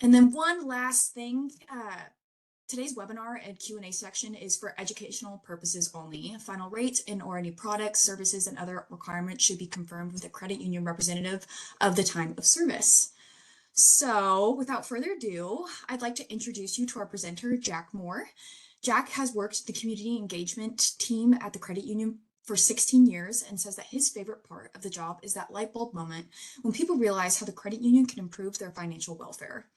And then one last thing, today's webinar and Q&A section is for educational purposes only. Final rates and/or any products, services, and other requirements should be confirmed with a credit union representative of the time of service. So without further ado, I'd like to introduce you to our presenter, Jack Moore. Jack has worked the community engagement team at the credit union for 16 years and says that his favorite part of the job is that light bulb moment when people realize how the credit union can improve their financial welfare.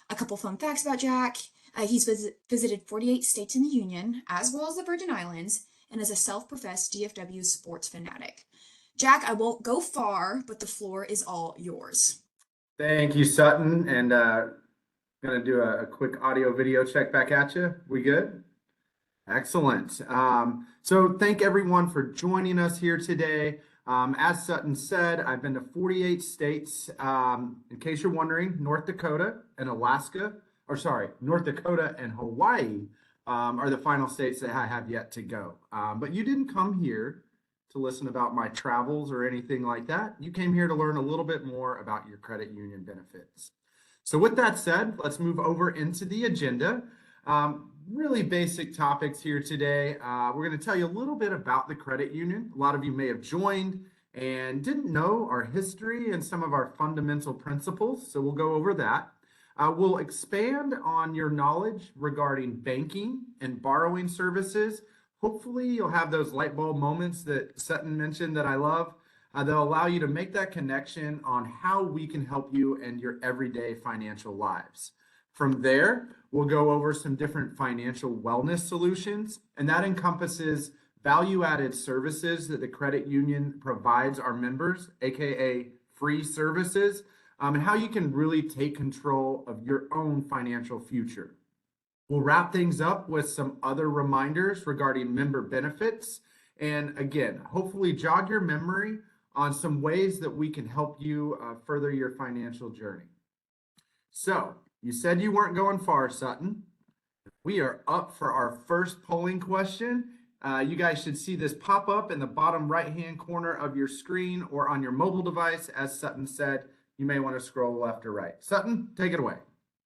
A couple fun facts about Jack. He's visited 48 states in the Union, as well as the Virgin Islands, and is a self-professed DFW sports fanatic. Jack, I won't go far, but the floor is all yours. Thank you, Sutton. And gonna do a quick audio video check back at you. We good? Excellent. So thank everyone for joining us here today. As Sutton said, I've been to 48 states. In case you're wondering, North Dakota and Hawaii are the final states that I have yet to go. But you didn't come here to listen about my travels or anything like that. You came here to learn a little bit more about your credit union benefits. So with that said, let's move over into the agenda. Really basic topics here today. We're going to tell you a little bit about the credit union. A lot of you may have joined and didn't know our history and some of our fundamental principles, so we'll go over that. We'll expand on your knowledge regarding banking and borrowing services. Hopefully you'll have those light bulb moments that Sutton mentioned that I love. They'll allow you to make that connection on how we can help you in your everyday financial lives. From there, we'll go over some different financial wellness solutions, and that encompasses value-added services that the credit union provides our members, aka free services, and how you can really take control of your own financial future. We'll wrap things up with some other reminders regarding member benefits, and again, hopefully jog your memory on some ways that we can help you further your financial journey. So, you said you weren't going far, Sutton. We are up for our first polling question. You guys should see this pop up in the bottom right-hand corner of your screen or on your mobile device. As Sutton said, you may want to scroll left or right. Sutton, take it away.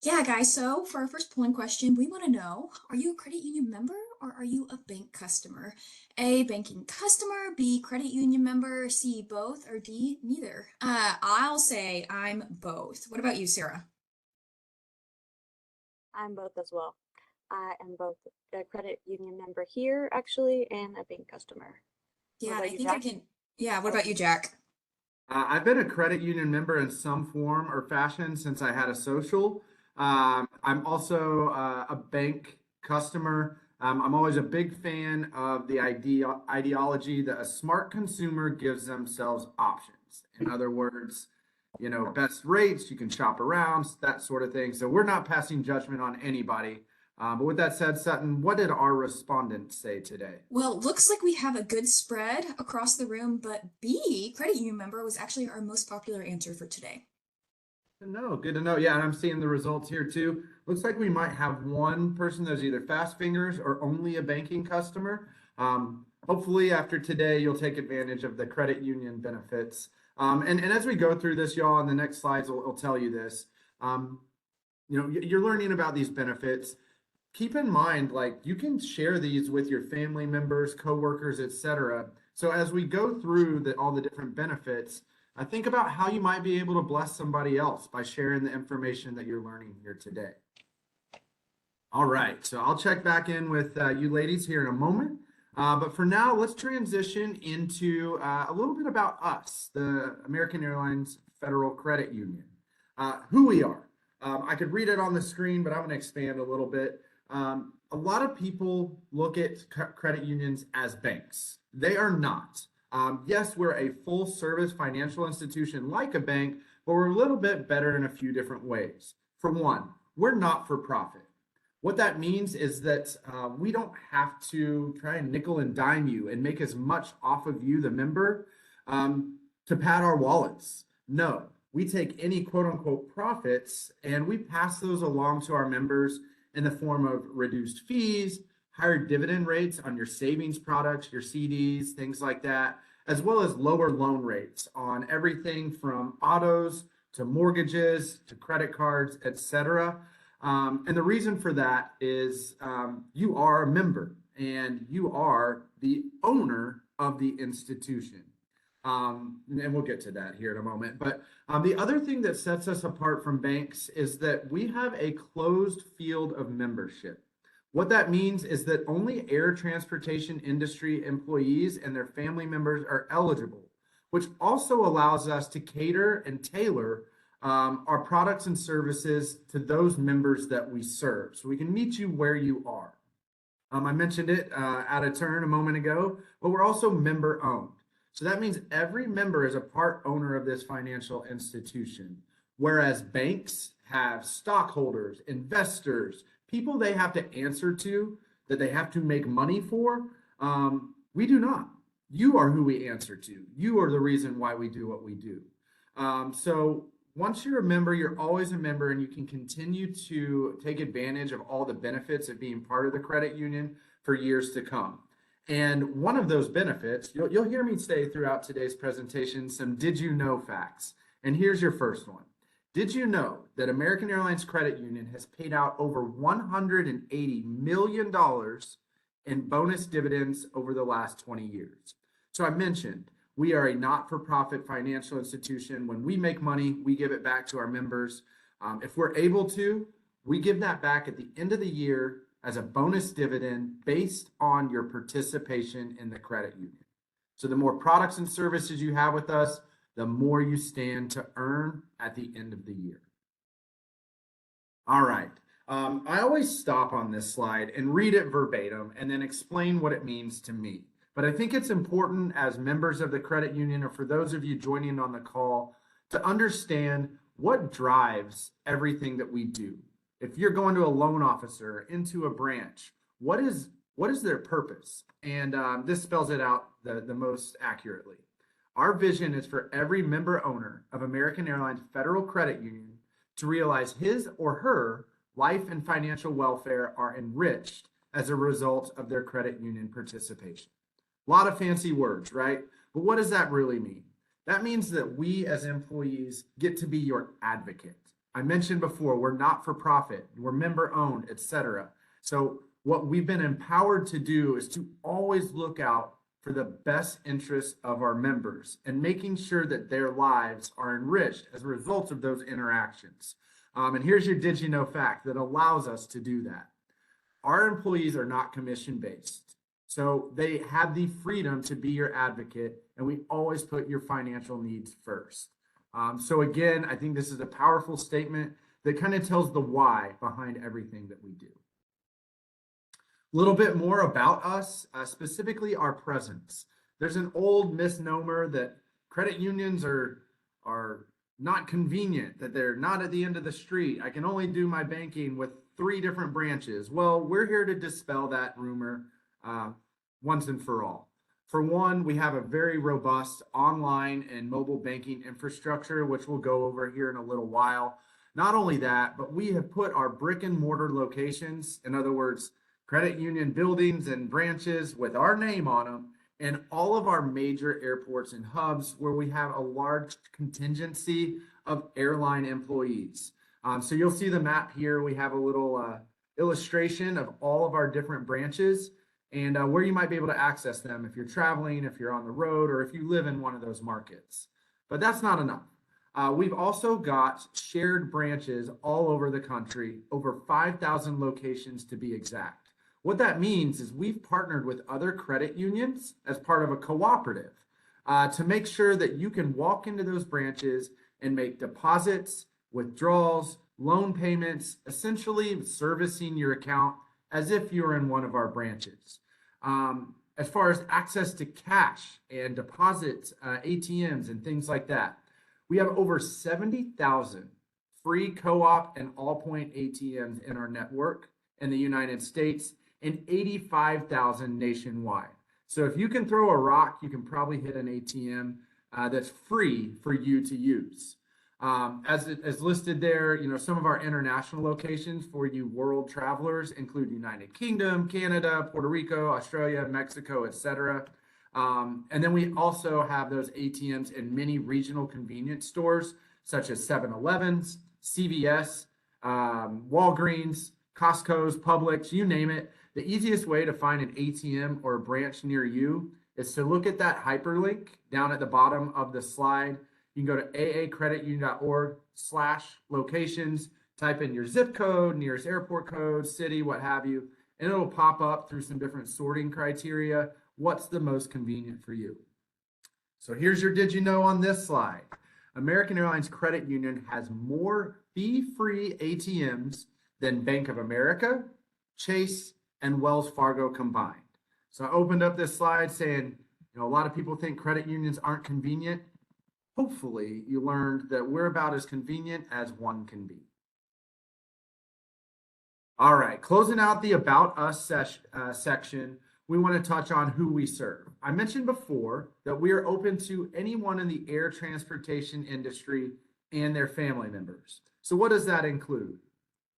Yeah, guys, so for our first polling question, we want to know, are you a credit union member or are you a bank customer? A, banking customer, B, credit union member, C, both, or D, neither. I'll say I'm both. What about you, Sarah? I'm both as well. I am both a credit union member here, actually, and a bank customer. Yeah, I think I can. Yeah, what about you, Jack? I've been a credit union member in some form or fashion since I had a social. I'm also a bank customer. I'm always a big fan of the ideology that a smart consumer gives themselves options. In other words, you know, best rates, you can shop around, that sort of thing. So we're not passing judgment on anybody. But with that said, Sutton, what did our respondents say today? Well, looks like we have a good spread across the room, but B, credit union member, was actually our most popular answer for today. Good to know. Yeah, and I'm seeing the results here too. Looks like we might have one person that's either fast fingers or only a banking customer. Hopefully after today, you'll take advantage of the credit union benefits. And as we go through this, y'all, in the next slides, will tell you this. You know, you're learning about these benefits. Keep in mind, like, you can share these with your family members, coworkers, etc. So as we go through all the different benefits, think about how you might be able to bless somebody else by sharing the information that you're learning here today. All right, so I'll check back in with you ladies here in a moment. But for now, let's transition into a little bit about us, the American Airlines Federal Credit Union, who we are. I could read it on the screen, but I'm going to expand a little bit. A lot of people look at credit unions as banks. They are not. Yes, we're a full service financial institution like a bank, but we're a little bit better in a few different ways. For one, we're not for profit. What that means is that we don't have to try and nickel and dime you and make as much off of you, the member, to pad our wallets. No, we take any quote unquote profits and we pass those along to our members in the form of reduced fees, higher dividend rates on your savings products, your CDs, things like that, as well as lower loan rates on everything from autos to mortgages, to credit cards, etc. And the reason for that is you are a member and you are the owner of the institution. And we'll get to that here in a moment. But the other thing that sets us apart from banks is that we have a closed field of membership. What that means is that only air transportation industry employees and their family members are eligible, which also allows us to cater and tailor our products and services to those members that we serve. So we can meet you where you are. I mentioned it out of turn a moment ago, but we're also member owned. So that means every member is a part owner of this financial institution, whereas banks have stockholders, investors, people they have to answer to, that they have to make money for. We do not. You are who we answer to. You are the reason why we do what we do. So once you're a member, you're always a member, and you can continue to take advantage of all the benefits of being part of the credit union for years to come. And one of those benefits, you'll hear me say throughout today's presentation, some did you know facts. And here's your first one. Did you know that American Airlines Credit Union has paid out over $180 million in bonus dividends over the last 20 years? So I mentioned we are a not-for-profit financial institution. When we make money, we give it back to our members. If we're able to, we give that back at the end of the year as a bonus dividend based on your participation in the credit union. So the more products and services you have with us, the more you stand to earn at the end of the year. All right. I always stop on this slide and read it verbatim and then explain what it means to me. But I think it's important as members of the credit union, or for those of you joining on the call, to understand what drives everything that we do. If you're going to a loan officer, into a branch, what is their purpose? And this spells it out the most accurately. Our vision is for every member owner of American Airlines Federal Credit Union to realize his or her life and financial welfare are enriched as a result of their credit union participation. A lot of fancy words, right? But what does that really mean? That means that we as employees get to be your advocate. I mentioned before, we're not for profit, we're member owned, etc. So what we've been empowered to do is to always look out for the best interests of our members and making sure that their lives are enriched as a result of those interactions. And here's your did you know fact that allows us to do that. Our employees are not commission based. So they have the freedom to be your advocate, and we always put your financial needs first. So again, I think this is a powerful statement that kind of tells the why behind everything that we do. A little bit more about us, specifically our presence. There's an old misnomer that credit unions are not convenient, that they're not at the end of the street. I can only do my banking with 3 different branches. Well, we're here to dispel that rumor once and for all. For one, we have a very robust online and mobile banking infrastructure, which we'll go over here in a little while. Not only that, but we have put our brick and mortar locations, in other words, credit union buildings and branches with our name on them, in all of our major airports and hubs where we have a large contingency of airline employees. So you'll see the map here. We have a little illustration of all of our different branches and where you might be able to access them if you're traveling, if you're on the road, or if you live in one of those markets. But that's not enough. We've also got shared branches all over the country, over 5,000 locations to be exact. What that means is we've partnered with other credit unions as part of a cooperative to make sure that you can walk into those branches and make deposits, withdrawals, loan payments, essentially servicing your account as if you're in one of our branches. As far as access to cash and deposits, ATMs and things like that, we have over 70,000 free co-op and all-point ATMs in our network in the United States and 85,000 nationwide. So if you can throw a rock, you can probably hit an ATM that's free for you to use. As listed there, some of our international locations for you world travelers include United Kingdom, Canada, Puerto Rico, Australia, Mexico, etc. And then we also have those ATMs in many regional convenience stores. such as 7-Elevens, CVS, Walgreens, Costco's, Publix, you name it. The easiest way to find an ATM or a branch near you is to look at that hyperlink down at the bottom of the slide. You can go to aacreditunion.org/locations, type in your zip code, nearest airport code, city, what have you, and it'll pop up through some different sorting criteria. What's the most convenient for you? So here's your did you know on this slide. American Airlines Credit Union has more fee-free ATMs than Bank of America, Chase, and Wells Fargo combined. So I opened up this slide saying, a lot of people think credit unions aren't convenient. Hopefully you learned that we're about as convenient as one can be. All right, closing out the About Us section, we want to touch on who we serve. I mentioned before that we are open to anyone in the air transportation industry and their family members. So what does that include?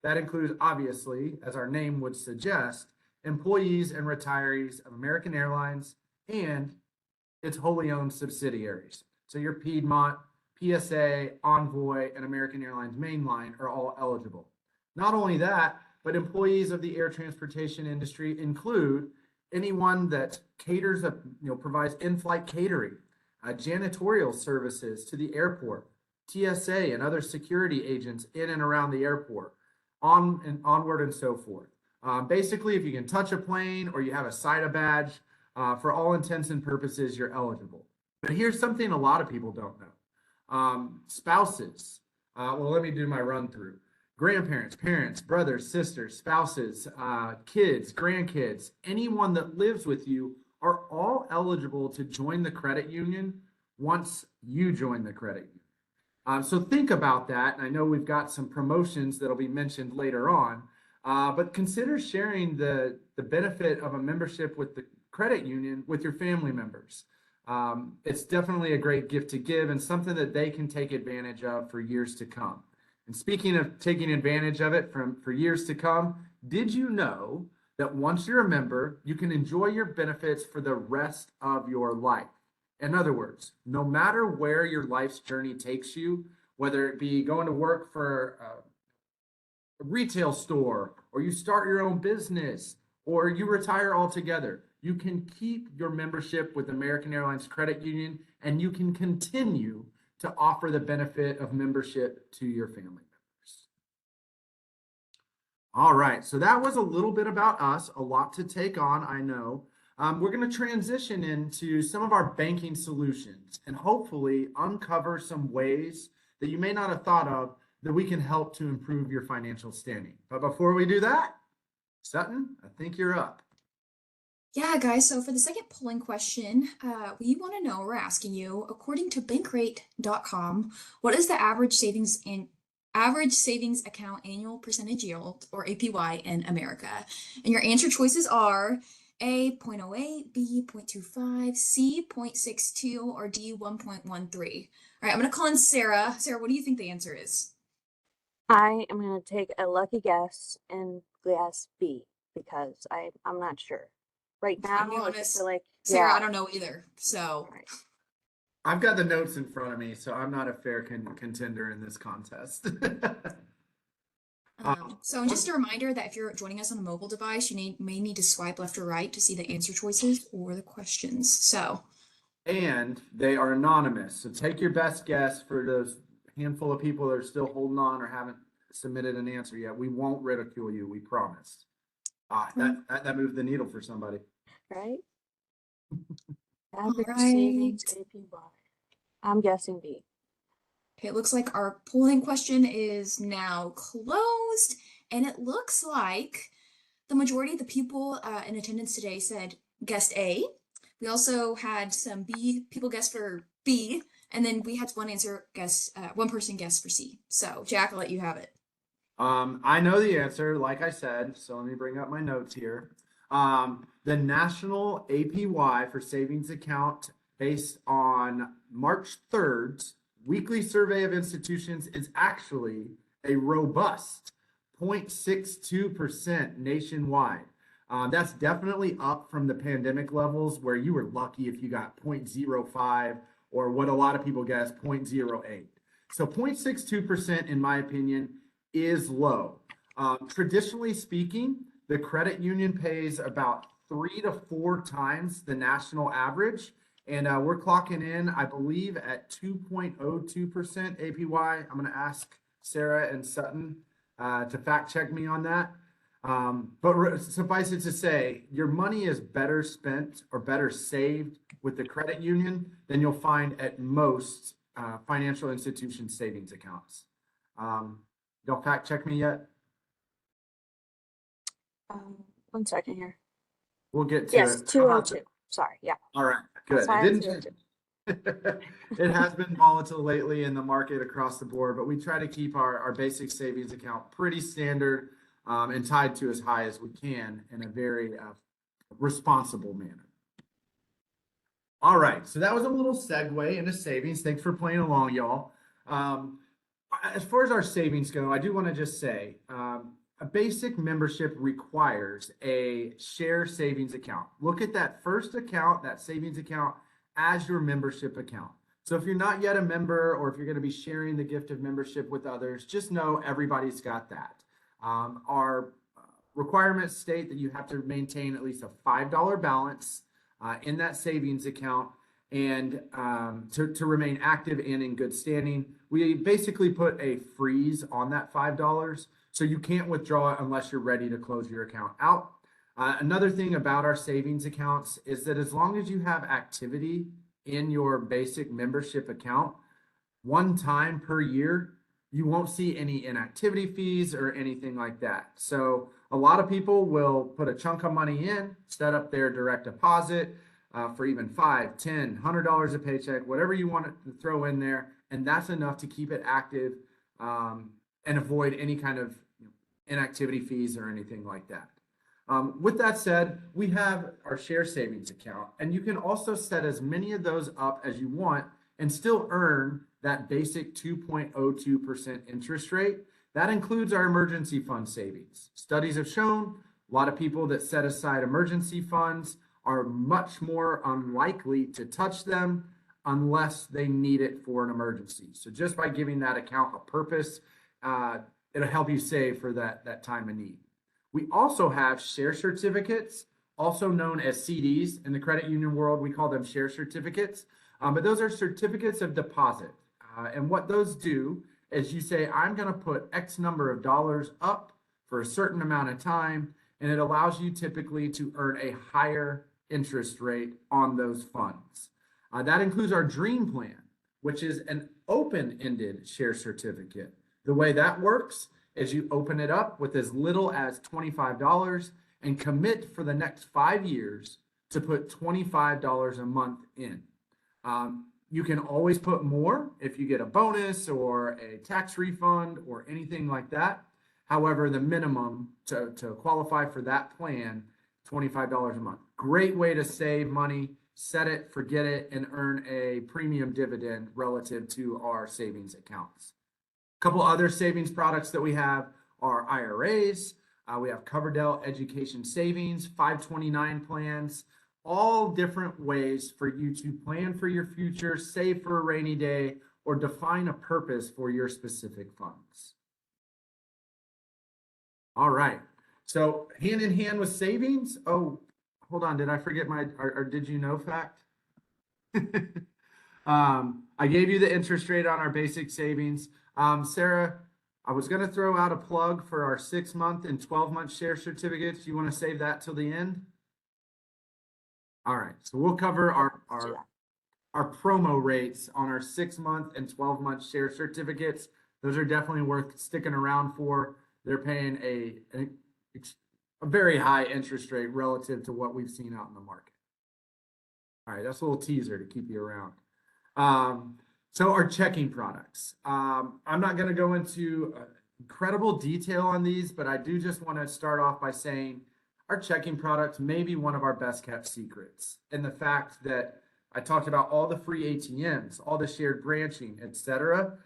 That includes, obviously, as our name would suggest, employees and retirees of American Airlines and its wholly owned subsidiaries. So your Piedmont, PSA, Envoy, and American Airlines Mainline are all eligible. Not only that, but employees of the air transportation industry include anyone that caters, provides in-flight catering, janitorial services to the airport, TSA and other security agents in and around the airport, onward and so forth. Basically, if you can touch a plane or you have a SITA badge, for all intents and purposes, you're eligible. But here's something a lot of people don't know. Spouses. Well, let me do my run through. Grandparents, parents, brothers, sisters, spouses, kids, grandkids, anyone that lives with you are all eligible to join the credit union once you join the credit union. So think about that. I know we've got some promotions that'll be mentioned later on, but consider sharing the benefit of a membership with the credit union with your family members. It's definitely a great gift to give and something that they can take advantage of for years to come. And speaking of taking advantage of it for years to come, did you know that once you're a member, you can enjoy your benefits for the rest of your life? In other words, no matter where your life's journey takes you, whether it be going to work for a retail store, or you start your own business, or you retire altogether, you can keep your membership with American Airlines Credit Union, and you can continue to offer the benefit of membership to your family members. All right, so that was a little bit about us, a lot to take on, I know. We're going to transition into some of our banking solutions and hopefully uncover some ways that you may not have thought of that we can help to improve your financial standing. But before we do that, Sutton, I think you're up. Yeah, guys, so for the second polling question, we want to know, we're asking you, according to bankrate.com, what is the average savings account annual percentage yield, or APY, in America? And your answer choices are A, 0.08, B, 0.25, C, 0.62, or D, 1.13. All right, I'm going to call in Sarah. Sarah, what do you think the answer is? I am going to take a lucky guess and guess B because I'm not sure. Right now, I'll be I just honest, feel like, Sarah, yeah. I don't know either. So, Right. I've got the notes in front of me, so I'm not a fair contender in this contest. so just a reminder that if you're joining us on a mobile device, you may need to swipe left or right to see the answer choices or the questions. So, and they are anonymous. So take your best guess for those handful of people that are still holding on or haven't submitted an answer yet. We won't ridicule you, we promise. That moved the needle for somebody. Right? All Average right. savings APY. I'm guessing B. Okay, it looks like our polling question is now closed, and it looks like the majority of the people in attendance today guessed A. We also had some people guess for B, and then we had one person guess for C. So, Jack, I'll let you have it. I know the answer, like I said, so let me bring up my notes here. The national APY for savings account based on March 3rd's weekly survey of institutions is actually a robust 0.62% nationwide. That's definitely up from the pandemic levels where you were lucky if you got 0.05 or what a lot of people guess 0.08. So 0.62%, in my opinion, is low. Traditionally speaking, the credit union pays about 3 to 4 times the national average. And we're clocking in, I believe, at 2.02% APY. I'm going to ask Sarah and Sutton to fact check me on that. But suffice it to say, your money is better spent or better saved with the credit union than you'll find at most financial institution savings accounts. Y'all fact check me yet? 1 second here. We'll get to Yes, it. 202. Sorry, yeah. All right, good. That's why It I didn't was change. It has been volatile lately in the market across the board, but we try to keep our basic savings account pretty standard and tied to as high as we can in a very responsible manner. All right, so that was a little segue into savings. Thanks for playing along, y'all. As far as our savings go, I do want to just say a basic membership requires a share savings account. Look at that first account, that savings account, as your membership account. So if you're not yet a member, or if you're going to be sharing the gift of membership with others, just know everybody's got that. Our requirements state that you have to maintain at least a $5 balance in that savings account and to remain active and in good standing. We basically put a freeze on that $5, so you can't withdraw it unless you're ready to close your account out. Another thing about our savings accounts is that as long as you have activity in your basic membership account, 1 time per year, you won't see any inactivity fees or anything like that. So a lot of people will put a chunk of money in, set up their direct deposit for even $5, $10, $100 a paycheck, whatever you want to throw in there. And that's enough to keep it active and avoid any kind of inactivity fees or anything like that. With that said, we have our share savings account, and you can also set as many of those up as you want and still earn that basic 2.02% interest rate. That includes our emergency fund savings. Studies have shown a lot of people that set aside emergency funds are much more unlikely to touch them unless they need it for an emergency. So just by giving that account a purpose, it'll help you save for that time of need. We also have share certificates, also known as CDs. In the credit union world, we call them share certificates, but those are certificates of deposit. And what those do is you say, I'm going to put X number of dollars up for a certain amount of time, and it allows you typically to earn a higher interest rate on those funds. That includes our Dream Plan, which is an open-ended share certificate. The way that works is you open it up with as little as $25 and commit for the next 5 years to put $25 a month in. You can always put more if you get a bonus or a tax refund or anything like that. However, the minimum to qualify for that plan, $25 a month. Great way to save money, set it, forget it, and earn a premium dividend relative to our savings accounts. A couple other savings products that we have are IRAs. We have Coverdell Education Savings, 529 plans, all different ways for you to plan for your future, save for a rainy day, or define a purpose for your specific funds. All right. So hand in hand with savings. Oh, hold on. Did I forget my, or did you know fact? I gave you the interest rate on our basic savings. Sarah, I was going to throw out a plug for our 6-month and 12-month share certificates. You want to save that till the end? All right. So we'll cover our promo rates on our 6-month and 12-month share certificates. Those are definitely worth sticking around for. They're paying a very high interest rate relative to what we've seen out in the market. All right, that's a little teaser to keep you around. So our checking products. I'm not going to go into incredible detail on these, but I do just want to start off by saying our checking products may be one of our best kept secrets. And the fact that I talked about all the free ATMs, all the shared branching, etc.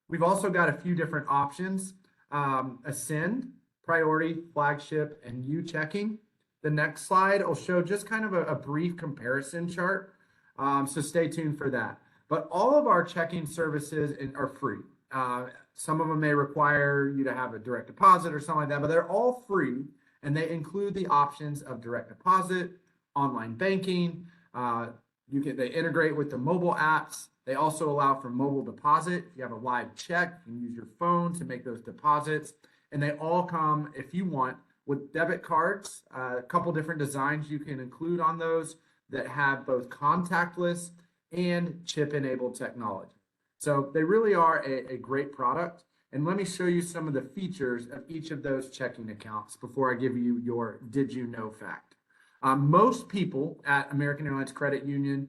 We've also got a few different options. Ascend, Priority, Flagship, and U checking. The next slide will show just kind of a brief comparison chart. So stay tuned for that. But all of our checking services are free. Some of them may require you to have a direct deposit or something like that, but they're all free, and they include the options of direct deposit, online banking. They integrate with the mobile apps. They also allow for mobile deposit. If you have a live check, you can use your phone to make those deposits. And they all come, if you want, with debit cards. A couple different designs you can include on those that have both contactless and chip-enabled technology. So they really are a great product. And let me show you some of the features of each of those checking accounts before I give you your did you know fact. Most people at American Airlines Credit Union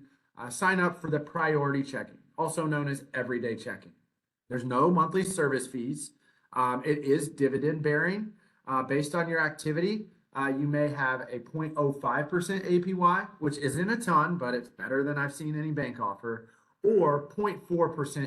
sign up for the priority checking, also known as everyday checking. There's no monthly service fees. It is dividend bearing. Based on your activity, you may have a 0.05% APY, which isn't a ton, but it's better than I've seen any bank offer, or 0.4%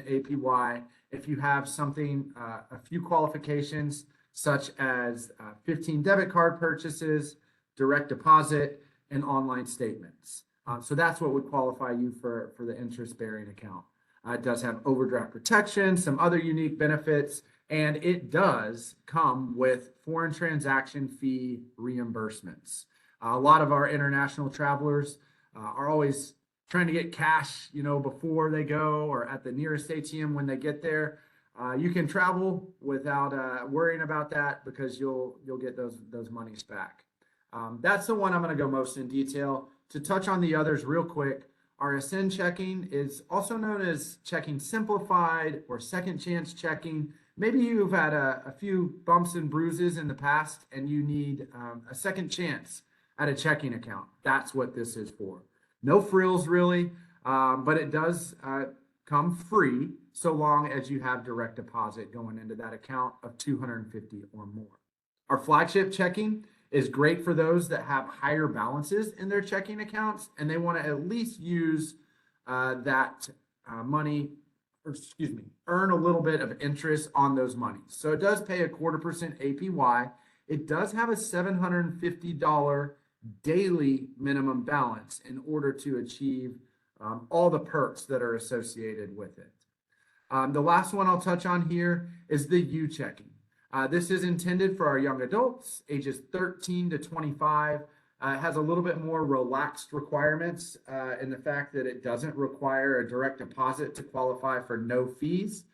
APY if you have something, a few qualifications, such as 15 debit card purchases, direct deposit, and online statements. So that's what would qualify you for the interest-bearing account. It does have overdraft protection, some other unique benefits, and it does come with foreign transaction fee reimbursements. A lot of our international travelers are always trying to get cash, before they go or at the nearest ATM when they get there. You can travel without worrying about that because you'll get those monies back. That's the one I'm going to go most in detail. To touch on the others real quick, our Ascend checking is also known as checking simplified or second chance checking. Maybe you've had a few bumps and bruises in the past and you need a second chance at a checking account. That's what this is for. No frills really, but it does come free so long as you have direct deposit going into that account of $250 or more. Our flagship checking is great for those that have higher balances in their checking accounts and they want to at least use that money, earn a little bit of interest on those monies. So it does pay a 0.25% APY. It does have a $750 daily minimum balance in order to achieve all the perks that are associated with it. The last one I'll touch on here is the U checking. This is intended for our young adults, ages 13 to 25. It has a little bit more relaxed requirements in the fact that it doesn't require a direct deposit to qualify for no fees.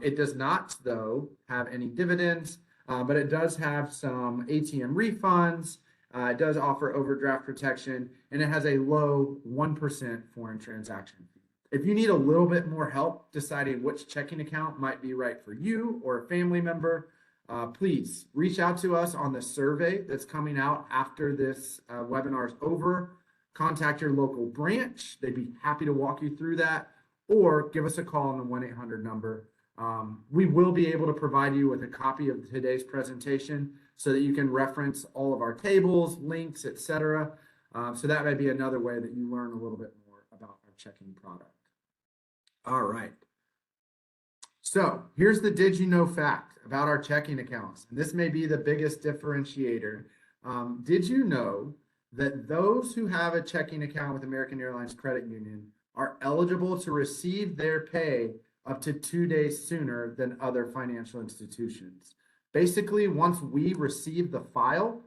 It does not, though, have any dividends, but it does have some ATM refunds. It does offer overdraft protection, and it has a low 1% foreign transaction fee. If you need a little bit more help deciding which checking account might be right for you or a family member, please reach out to us on the survey that's coming out after this webinar is over. Contact your local branch. They'd be happy to walk you through that, or give us a call on the 1-800 number. We will be able to provide you with a copy of today's presentation so that you can reference all of our tables, links, etc. So that may be another way that you learn a little bit more about our checking product. All right. So here's the did you know fact about our checking accounts. And this may be the biggest differentiator. Did you know that those who have a checking account with American Airlines Credit Union are eligible to receive their pay up to 2 days sooner than other financial institutions? Basically, once we receive the file,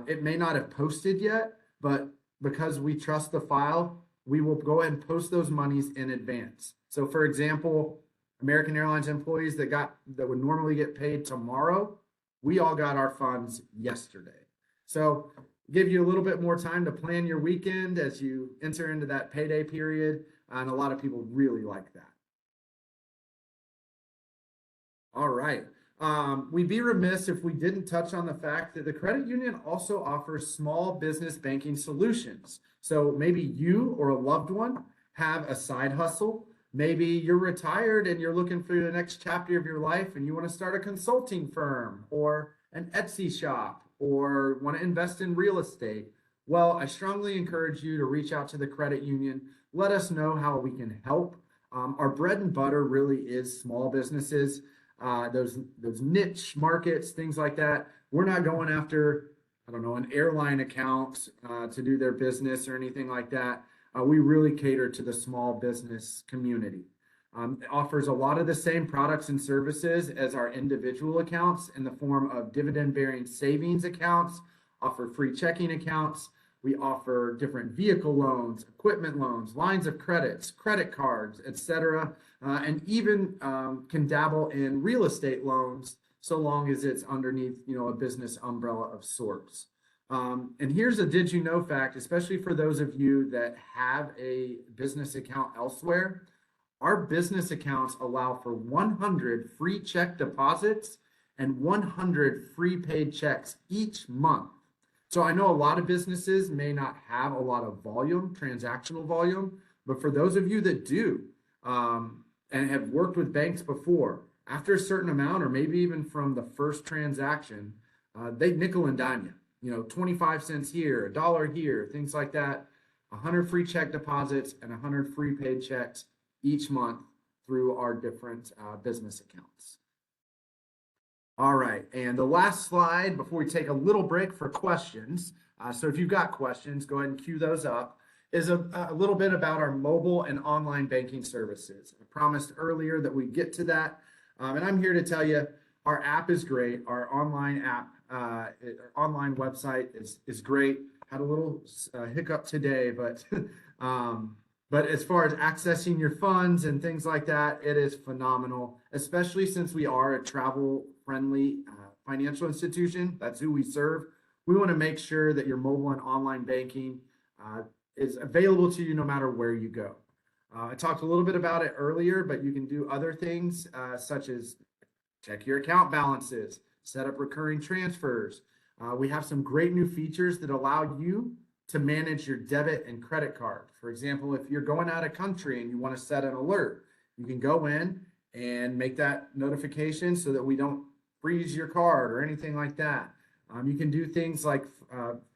it may not have posted yet, but because we trust the file, we will go ahead and post those monies in advance. So for example, American Airlines employees that would normally get paid tomorrow, we all got our funds yesterday. So give you a little bit more time to plan your weekend as you enter into that payday period, and a lot of people really like that. All right. We'd be remiss if we didn't touch on the fact that the credit union also offers small business banking solutions. So maybe you or a loved one have a side hustle. Maybe you're retired and you're looking for the next chapter of your life and you want to start a consulting firm or an Etsy shop or want to invest in real estate. Well, I strongly encourage you to reach out to the credit union. Let us know how we can help. Our bread and butter really is small businesses. Those niche markets, things like that. We're not going after, an airline account to do their business or anything like that. We really cater to the small business community. It offers a lot of the same products and services as our individual accounts in the form of dividend-bearing savings accounts, offer free checking accounts. We offer different vehicle loans, equipment loans, lines of credits, credit cards, etc., and even can dabble in real estate loans so long as it's underneath, a business umbrella of sorts. And here's a did you know fact, especially for those of you that have a business account elsewhere. Our business accounts allow for 100 free check deposits and 100 free paid checks each month. So I know a lot of businesses may not have a lot of volume, transactional volume, but for those of you that do and have worked with banks before, after a certain amount, or maybe even from the first transaction, they nickel and dime you. 25 cents here, $1 here, things like that. 100 free check deposits and 100 free paid checks each month through our different business accounts. All right, and the last slide before we take a little break for questions. So if you've got questions, go ahead and queue those up. Is a little bit about our mobile and online banking services. I promised earlier that we'd get to that, and I'm here to tell you our app is great. Our online app, our online website is great. Had a little hiccup today, but as far as accessing your funds and things like that, it is phenomenal, especially since we are a travel-friendly financial institution. That's who we serve. We want to make sure that your mobile and online banking is available to you no matter where you go. I talked a little bit about it earlier, but you can do other things such as check your account balances, set up recurring transfers. We have some great new features that allow you to manage your debit and credit card. For example, if you're going out of country and you want to set an alert, you can go in and make that notification so that we don't freeze your card or anything like that. You can do things like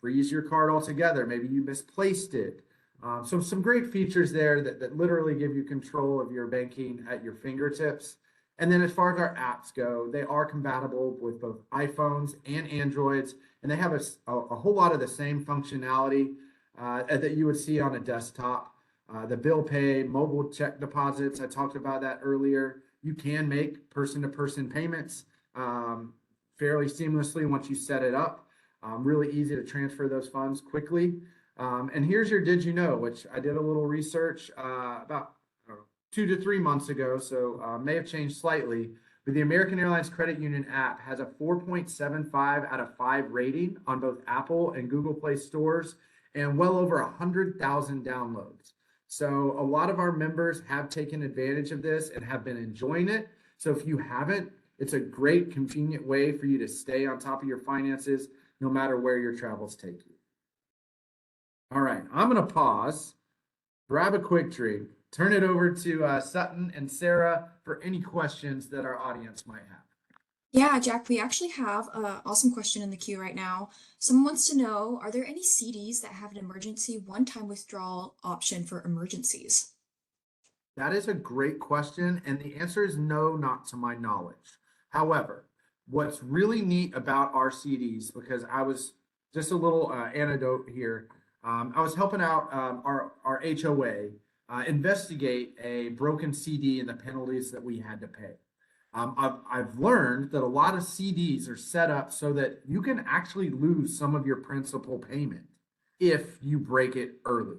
freeze your card altogether. Maybe you misplaced it. So some great features there that literally give you control of your banking at your fingertips. And then as far as our apps go, they are compatible with both iPhones and Androids, and they have a whole lot of the same functionality that you would see on a desktop. The bill pay, mobile check deposits, I talked about that earlier. You can make person-to-person payments fairly seamlessly once you set it up. Really easy to transfer those funds quickly. And here's your did you know, which I did a little research about 2 to 3 months ago, so may have changed slightly, but the American Airlines Credit Union app has a 4.75 out of 5 rating on both Apple and Google Play stores and well over 100,000 downloads. So a lot of our members have taken advantage of this and have been enjoying it. So if you haven't, it's a great, convenient way for you to stay on top of your finances no matter where your travels take you. All right, I'm going to pause, grab a quick drink, turn it over to Sutton and Sarah for any questions that our audience might have. Yeah, Jack, we actually have an awesome question in the queue right now. Someone wants to know, are there any CDs that have an emergency one-time withdrawal option for emergencies? That is a great question, and the answer is no, not to my knowledge. However, what's really neat about our CDs, because I was just a little anecdote here, I was helping out our HOA investigate a broken CD and the penalties that we had to pay. I've learned that a lot of CDs are set up so that you can actually lose some of your principal payment if you break it early.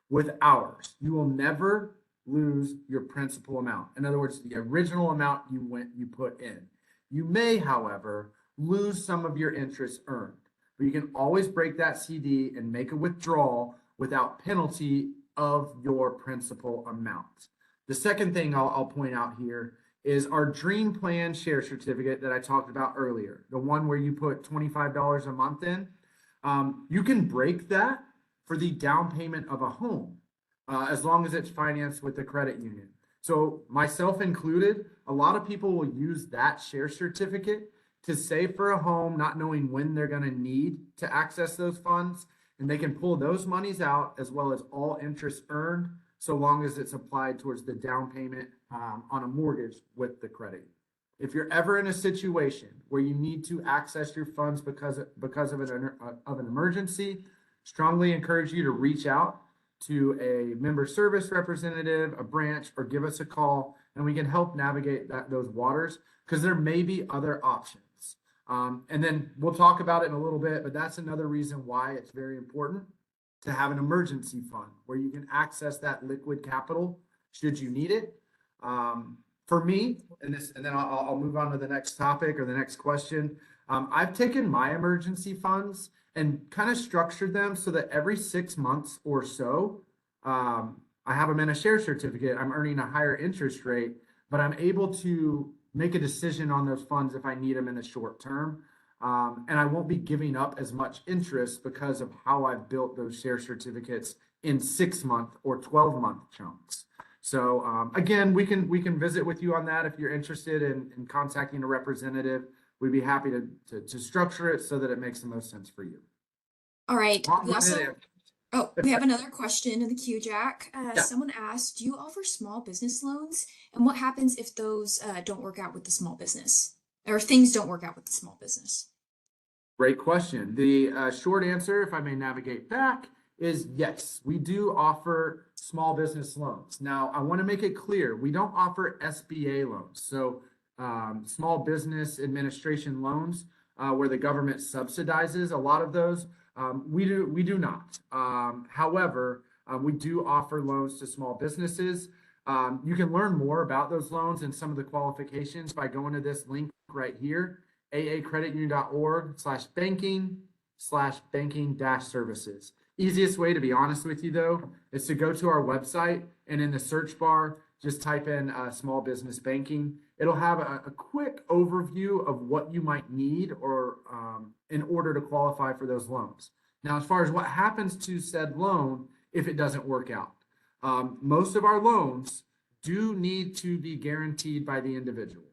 With ours, you will never lose your principal amount. In other words, the original amount you put in. You may, however, lose some of your interest earned, but you can always break that CD and make a withdrawal without penalty of your principal amount. The second thing I'll point out here is our Dream Plan share certificate that I talked about earlier, the one where you put $25 a month in. You can break that for the down payment of a home as long as it's financed with the credit union. So myself included, a lot of people will use that share certificate to save for a home, not knowing when they're going to need to access those funds. And they can pull those monies out as well as all interest earned, so long as it's applied towards the down payment on a mortgage with the credit. If you're ever in a situation where you need to access your funds because of an emergency, strongly encourage you to reach out to a member service representative, a branch, or give us a call and we can help navigate those waters because there may be other options. And then we'll talk about it in a little bit, but that's another reason why it's very important to have an emergency fund where you can access that liquid capital should you need it. For me, and then I'll move on to the next topic or the next question. I've taken my emergency funds and kind of structured them so that every 6 months or so, I have them in a share certificate. I'm earning a higher interest rate, but I'm able to make a decision on those funds if I need them in the short term. And I won't be giving up as much interest because of how I've built those share certificates in 6-month or 12-month chunks. So again, we can visit with you on that if you're interested in contacting a representative. We'd be happy to structure it so that it makes the most sense for you. All right. We also, Long-winded we have another question in the queue, Jack. Yeah. Someone asked, do you offer small business loans? And what happens if those don't work out with the small business? Or things don't work out with the small business? Great question. The short answer, if I may navigate back, is yes, we do offer small business loans. Now, I want to make it clear, we don't offer SBA loans. So small business administration loans where the government subsidizes a lot of those. We do not. However, we do offer loans to small businesses. You can learn more about those loans and some of the qualifications by going to this link right here, aacreditunion.org/banking/banking-services. Easiest way, to be honest with you though, is to go to our website and in the search bar, just type in small business banking. It'll have a quick overview of what you might need or in order to qualify for those loans. Now, as far as what happens to said loan if it doesn't work out, most of our loans do need to be guaranteed by the individual.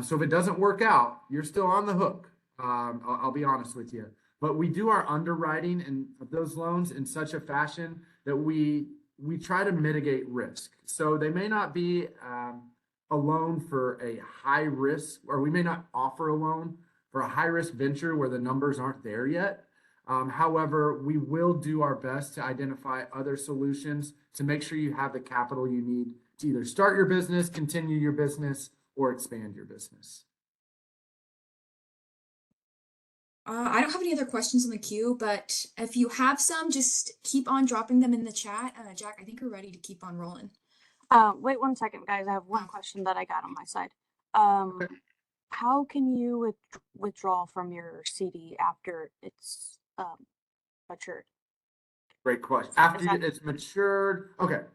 So if it doesn't work out, you're still on the hook. I'll be honest with you. But we do our underwriting of those loans in such a fashion that we try to mitigate risk. So they may not be a loan for a high risk, or we may not offer a loan for a high risk venture where the numbers aren't there yet. However, we will do our best to identify other solutions to make sure you have the capital you need to either start your business, continue your business, or expand your business. I don't have any other questions in the queue, but if you have some, just keep on dropping them in the chat. Jack, I think we're ready to keep on rolling. Wait 1 second, guys. I have one Oh. question that I got on my side. Okay. How can you withdraw from your CD after it's matured? Great question. After that- it's matured, okay,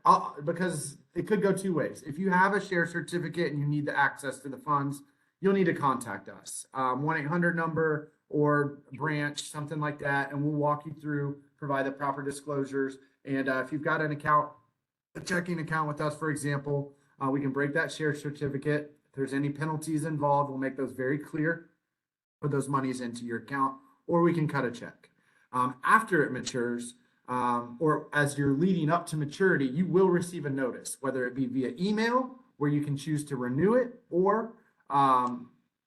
because it could go two ways. If you have a share certificate and you need the access to the funds, you'll need to contact us. 1-800 number or branch, something like that, and we'll walk you through, provide the proper disclosures. And if you've got an account, a checking account with us, for example, we can break that share certificate. If there's any penalties involved, we'll make those very clear, put those monies into your account, or we can cut a check. After it matures, or as you're leading up to maturity, you will receive a notice, whether it be via email where you can choose to renew it, or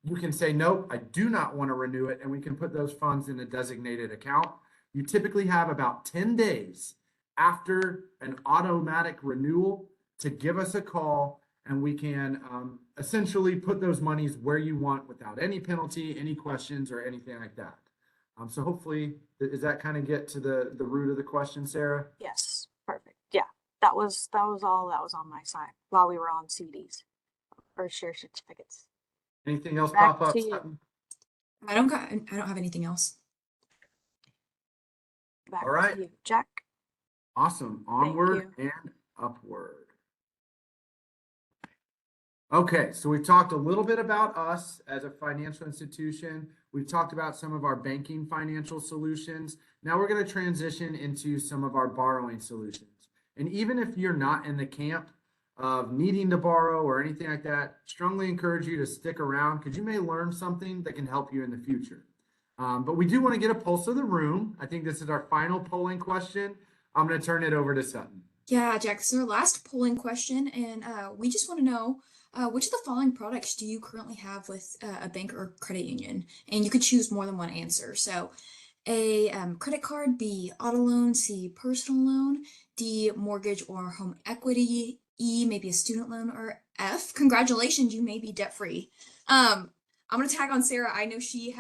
you can say, nope, I do not want to renew it, and we can put those funds in a designated account. You typically have about 10 days after an automatic renewal to give us a call, and we can essentially put those monies where you want without any penalty, any questions, or anything like that. So hopefully, does that kind of get to the root of the question, Sarah? Yes, perfect. Yeah, that was all that was on my side while we were on CDs or share certificates. Anything else Back pop up? to you. Sutton? I don't have anything else. Back All right. to you, Jack. Awesome. Thank Onward and upward. Okay, so we've talked a little bit about us as a financial institution. We've talked about some of our banking financial solutions. Now we're going to transition into some of our borrowing solutions. And even if you're not in the camp of needing to borrow or anything like that, strongly encourage you to stick around because you may learn something that can help you in the future. But we do want to get a pulse of the room. I think this is our final polling question. I'm going to turn it over to Sutton. Yeah, Jack, this is our last polling question, and we just want to know which of the following products do you currently have with a bank or credit union? And you could choose more than one answer. So A, credit card, B, auto loan, C, personal loan, D, mortgage or home equity, E, maybe a student loan, or F, congratulations, you may be debt free. I'm gonna tag on Sarah. I know she's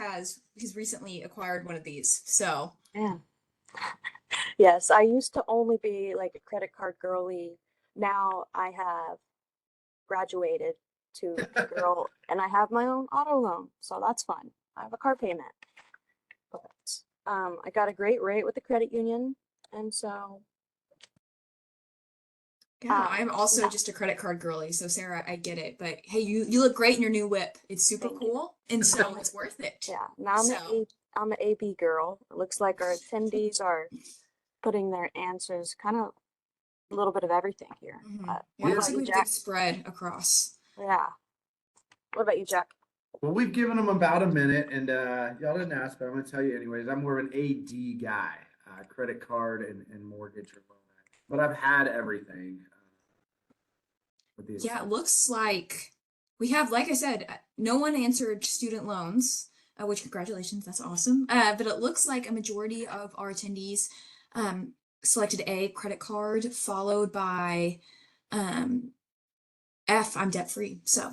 recently acquired one of these. So Yeah. Yes, I used to only be like a credit card girly. Now I have graduated to girl and I have my own auto loan. So that's fun. I have a car payment. But I got a great rate with the credit union. And so yeah, I'm also yeah, just a credit card girly. So Sarah, I get it. But hey, you look great in your new whip. It's super thank you. cool, and so it's worth it. Yeah. Now So I'm an AB girl. It looks like our attendees are putting their answers kind of a little bit of everything here. yeah, What it looks about like you, we have Jack? good spread across. Yeah. What about you, Jack? Well, we've given them about a minute, and y'all didn't ask, but I'm going to tell you anyways. I'm more of an AD guy, credit card and mortgage or loan. But I've had everything, with the Yeah, it exception. looks like we have, like I said, no one answered student loans, which congratulations, that's awesome. But it looks like a majority of our attendees selected A, credit card, followed by um, F, I'm debt free. So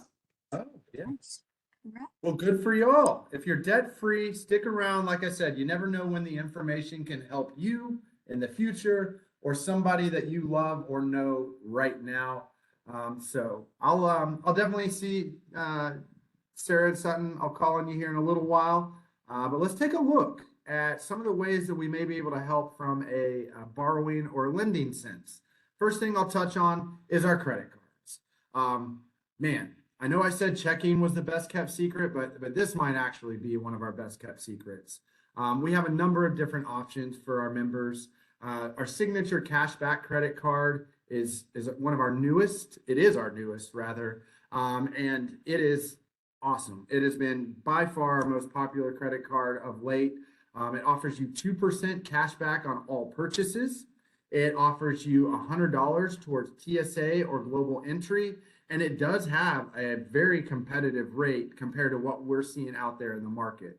Oh, yeah. Nice. Congrats. Well, good for y'all. If you're debt free, stick around. Like I said, you never know when the information can help you in the future or somebody that you love or know right now. So I'll definitely see Sarah and Sutton. I'll call on you here in a little while. But let's take a look at some of the ways that we may be able to help from a borrowing or lending sense. First thing I'll touch on is our credit cards. Man, I know I said checking was the best kept secret, but this might actually be one of our best kept secrets. We have a number of different options for our members. Our signature cashback credit card is one of our newest. It is our newest rather, and it is awesome. It has been by far our most popular credit card of late. It offers you 2% cash back on all purchases. It offers you $100 towards TSA or global entry, and it does have a very competitive rate compared to what we're seeing out there in the market.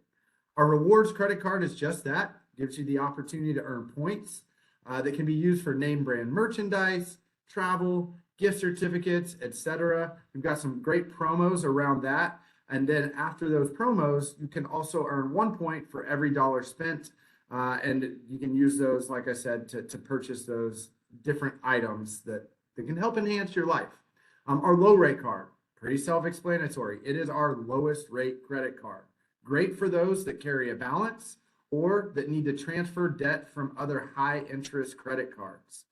Our rewards credit card is just that, gives you the opportunity to earn points that can be used for name brand merchandise, travel, gift certificates, etc. We've got some great promos around that. And then after those promos, you can also earn 1 point for every dollar spent. And you can use those, like I said, to purchase those different items that can help enhance your life. Our low rate card, pretty self-explanatory. It is our lowest rate credit card. Great for those that carry a balance or that need to transfer debt from other high interest credit cards.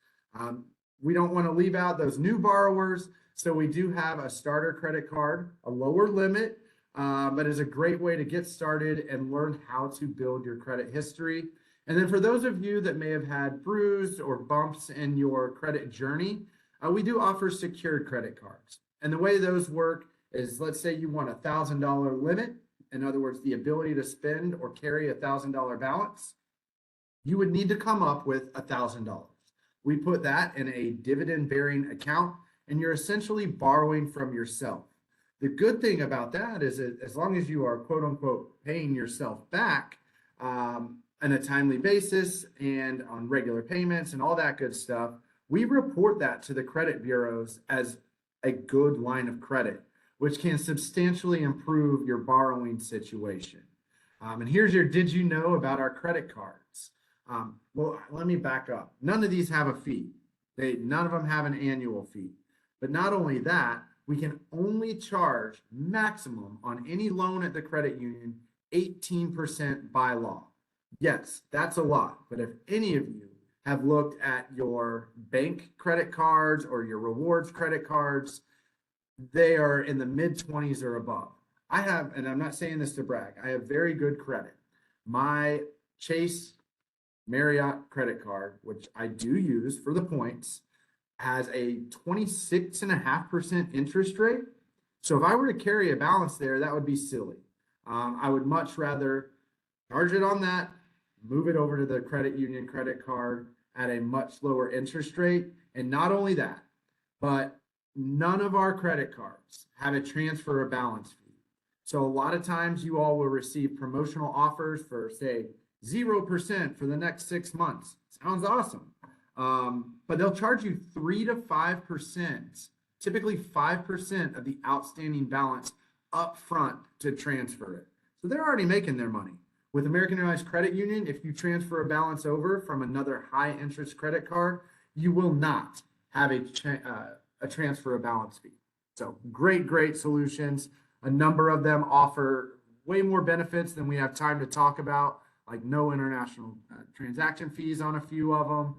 We don't want to leave out those new borrowers. So we do have a starter credit card, a lower limit, but is a great way to get started and learn how to build your credit history. And then for those of you that may have had bruised or bumps in your credit journey, we do offer secured credit cards. And the way those work is, let's say you want $1,000 limit. In other words, the ability to spend or carry $1,000 balance. You would need to come up with $1,000. We put that in a dividend bearing account, and you're essentially borrowing from yourself. The good thing about that is that as long as you are quote unquote paying yourself back on a timely basis and on regular payments and all that good stuff, we report that to the credit bureaus as a good line of credit, which can substantially improve your borrowing situation. And here's your did you know about our credit cards? Well, let me back up. None of these have a fee. None of them have an annual fee. But not only that, we can only charge maximum on any loan at the credit union 18% by law. Yes, that's a lot. But if any of you have looked at your bank credit cards or your rewards credit cards, they are in the mid 20s or above. I have, and I'm not saying this to brag, I have very good credit. My Chase Marriott credit card, which I do use for the points, has a 26.5% interest rate. So if I were to carry a balance there, that would be silly. I would much rather charge it on that, move it over to the credit union credit card at a much lower interest rate. And not only that, but none of our credit cards have a transfer or balance fee. So a lot of times you all will receive promotional offers for say 0% for the next 6 months. Sounds awesome. But they'll charge you 3 to 5%, typically 5% of the outstanding balance up front to transfer it. So they're already making their money. With American Airlines Credit Union, if you transfer a balance over from another high interest credit card, you will not have a transfer of balance fee. So great solutions. A number of them offer way more benefits than we have time to talk about, like no international transaction fees on a few of them,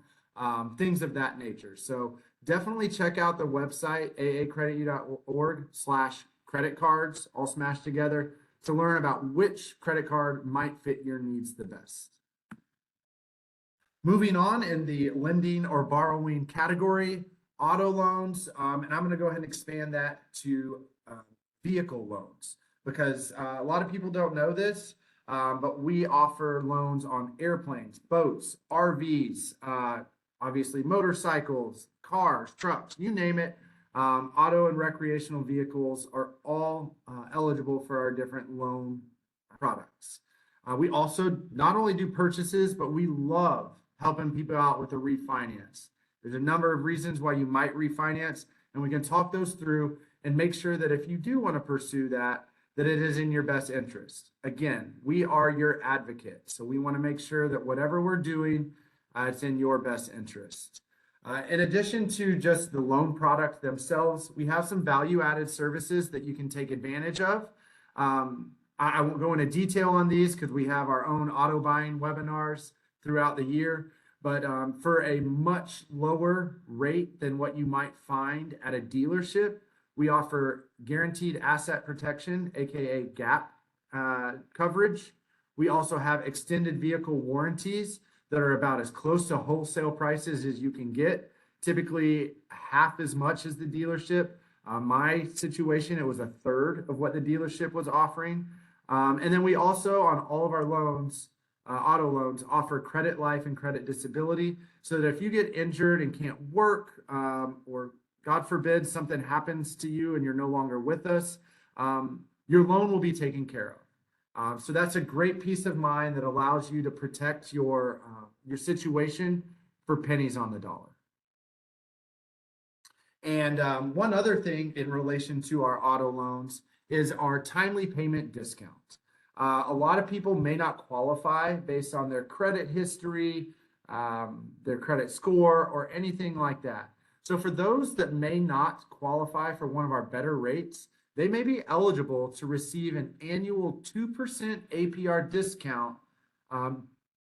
things of that nature. So definitely check out the website, aacreditu.org/credit cards, all smashed together, to learn about which credit card might fit your needs the best. Moving on in the lending or borrowing category, auto loans, and I'm going to go ahead and expand that to vehicle loans, because a lot of people don't know this, but we offer loans on airplanes, boats, RVs, obviously motorcycles, cars, trucks, you name it. Auto and recreational vehicles are all eligible for our different loan products. We also not only do purchases, but we love helping people out with a refinance. There's a number of reasons why you might refinance, and we can talk those through and make sure that if you do want to pursue that, that it is in your best interest. Again, we are your advocate, so we want to make sure that whatever we're doing, it's in your best interest. In addition to just the loan product themselves, we have some value-added services that you can take advantage of. I won't go into detail on these because we have our own auto buying webinars throughout the year, but for a much lower rate than what you might find at a dealership, we offer guaranteed asset protection, aka GAP coverage. We also have extended vehicle warranties that are about as close to wholesale prices as you can get, typically half as much as the dealership. My situation, it was a third of what the dealership was offering. And then we also, on all of our loans, auto loans, offer credit life and credit disability, so that if you get injured and can't work, or God forbid something happens to you and you're no longer with us, your loan will be taken care of. So that's a great peace of mind that allows you to protect your situation for pennies on the dollar. And one other thing in relation to our auto loans is our timely payment discount. A lot of people may not qualify based on their credit history, their credit score, or anything like that. So for those that may not qualify for one of our better rates, they may be eligible to receive an annual 2% APR discount,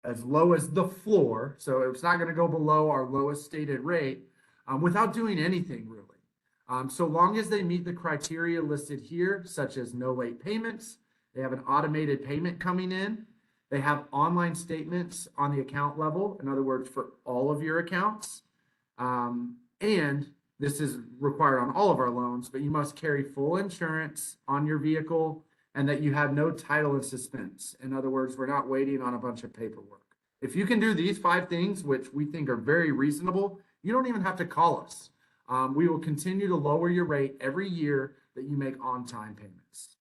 as low as the floor. So it's not going to go below our lowest stated rate, without doing anything really. So long as they meet the criteria listed here, such as no late payments, they have an automated payment coming in, they have online statements on the account level, in other words, for all of your accounts, and this is required on all of our loans, but you must carry full insurance on your vehicle and that you have no title in suspense. In other words, we're not waiting on a bunch of paperwork. If you can do these 5 things, which we think are very reasonable, you don't even have to call us. We will continue to lower your rate every year that you make on-time payments.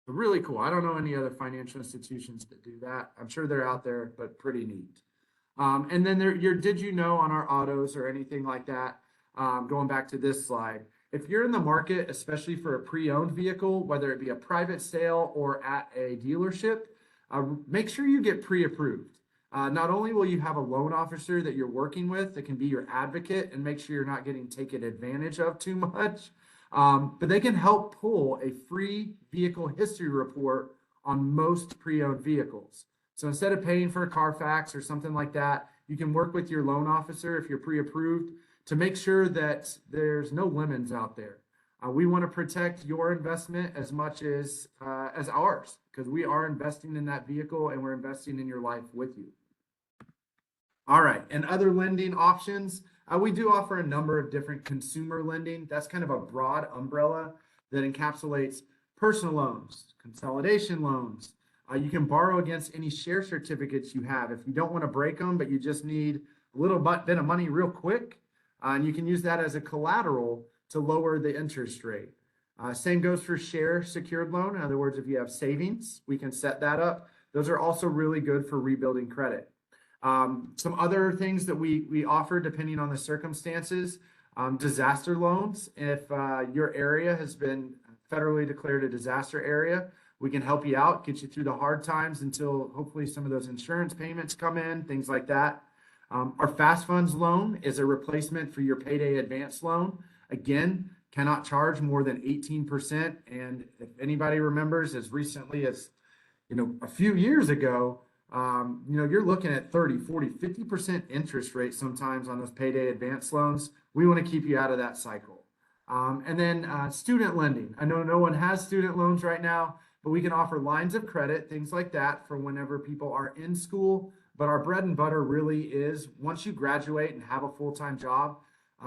But really cool. I don't know any other financial institutions that do that. I'm sure they're out there, but pretty neat. And then your did you know on our autos or anything like that, going back to this slide, if you're in the market, especially for a pre-owned vehicle, whether it be a private sale or at a dealership, make sure you get pre-approved. Not only will you have a loan officer that you're working with that can be your advocate and make sure you're not getting taken advantage of too much, but they can help pull a free vehicle history report on most pre-owned vehicles. So instead of paying for a Carfax or something like that, you can work with your loan officer if you're pre-approved to make sure that there's no lemons out there. We want to protect your investment as much as ours, because we are investing in that vehicle and we're investing in your life with you. All right, and other lending options, we do offer a number of different consumer lending. That's kind of a broad umbrella that encapsulates personal loans, consolidation loans. You can borrow against any share certificates you have. If you don't want to break them, but you just need a little bit of money real quick, and you can use that as a collateral to lower the interest rate. Same goes for share secured loan. In other words, if you have savings, we can set that up. Those are also really good for rebuilding credit. Some other things that we offer depending on the circumstances, disaster loans. If your area has been federally declared a disaster area, we can help you out, get you through the hard times until hopefully some of those insurance payments come in, things like that. Our Fast Funds loan is a replacement for your payday advance loan. Again, cannot charge more than 18%. And if anybody remembers, as recently as a few years ago, you're looking at 30, 40, 50% interest rate sometimes on those payday advance loans. We want to keep you out of that cycle. And then student lending. I know no one has student loans right now, but we can offer lines of credit, things like that for whenever people are in school. But our bread and butter really is once you graduate and have a full-time job,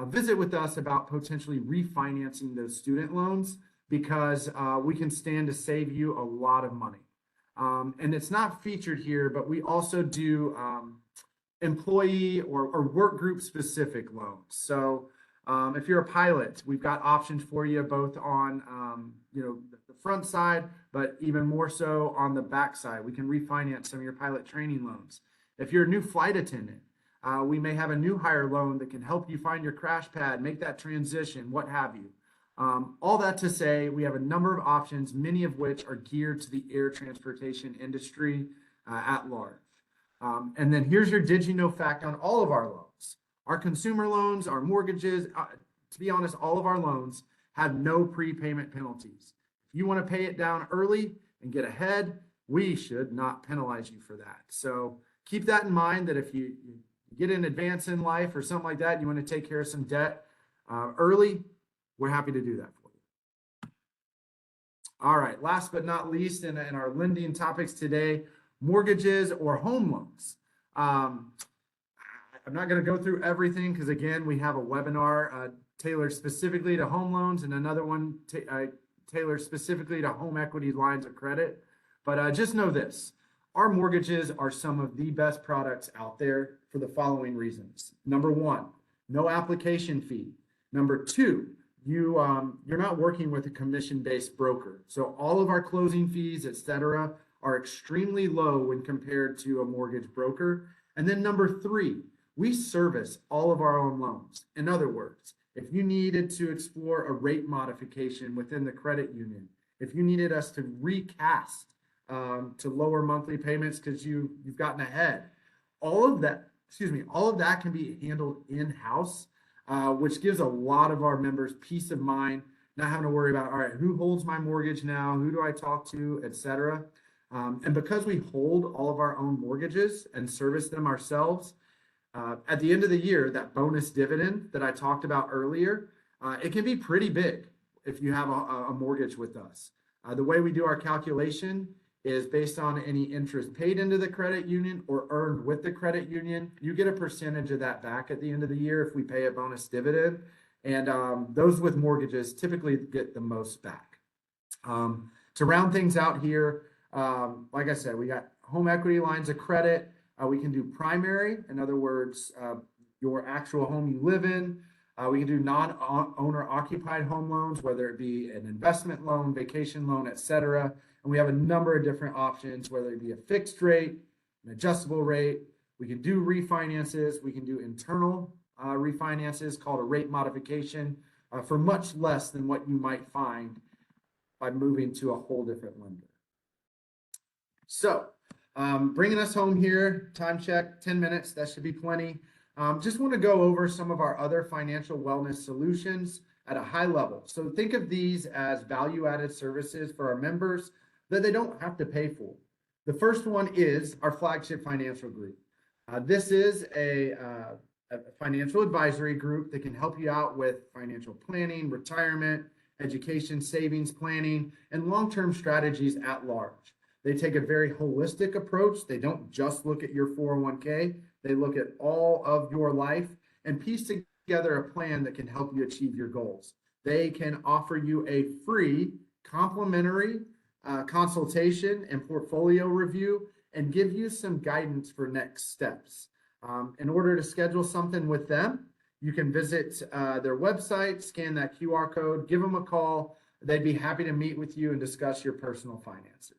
visit with us about potentially refinancing those student loans because we can stand to save you a lot of money. And it's not featured here, but we also do employee or work group specific loans. So if you're a pilot, we've got options for you both on the front side, but even more so on the back side. We can refinance some of your pilot training loans. If you're a new flight attendant, we may have a new hire loan that can help you find your crash pad, make that transition, what have you. All that to say, we have a number of options, many of which are geared to the air transportation industry at large. And then here's your did you know fact on all of our loans. Our consumer loans, our mortgages, to be honest, all of our loans have no prepayment penalties. If you want to pay it down early and get ahead, we should not penalize you for that. So keep that in mind that if you get in advance in life or something like that, you want to take care of some debt early, we're happy to do that for you. All right, last but not least in our lending topics today, mortgages or home loans. I'm not going to go through everything because, again, we have a webinar tailored specifically to home loans and another one tailored specifically to home equity lines of credit. But just know this, our mortgages are some of the best products out there for the following reasons. Number one, no application fee. Number two, you're not working with a commission-based broker. So all of our closing fees, et cetera, are extremely low when compared to a mortgage broker. And then number three, we service all of our own loans. In other words, if you needed to explore a rate modification within the credit union, if you needed us to recast to lower monthly payments because you've gotten ahead, all of that can be handled in-house, which gives a lot of our members peace of mind, not having to worry about, all right, who holds my mortgage now? Who do I talk to, et cetera. And because we hold all of our own mortgages and service them ourselves, at the end of the year, that bonus dividend that I talked about earlier, it can be pretty big if you have a mortgage with us. The way we do our calculation is based on any interest paid into the credit union or earned with the credit union. You get a percentage of that back at the end of the year if we pay a bonus dividend. And those with mortgages typically get the most back. To round things out here, like I said, we got home equity lines of credit. We can do primary, in other words, your actual home you live in. We can do non-owner occupied home loans, whether it be an investment loan, vacation loan, et cetera. And we have a number of different options, whether it be a fixed rate, an adjustable rate. We can do refinances. We can do internal refinances called a rate modification for much less than what you might find by moving to a whole different lender. So bringing us home here, time check, 10 minutes, that should be plenty. Just want to go over some of our other financial wellness solutions at a high level. So think of these as value-added services for our members that they don't have to pay for. The first one is our flagship financial group. This is a financial advisory group that can help you out with financial planning, retirement, education, savings planning, and long-term strategies at large. They take a very holistic approach. They don't just look at your 401k. They look at all of your life and piece together a plan that can help you achieve your goals. They can offer you a free complimentary consultation and portfolio review and give you some guidance for next steps. In order to schedule something with them, you can visit their website, scan that QR code, give them a call. They'd be happy to meet with you and discuss your personal finances.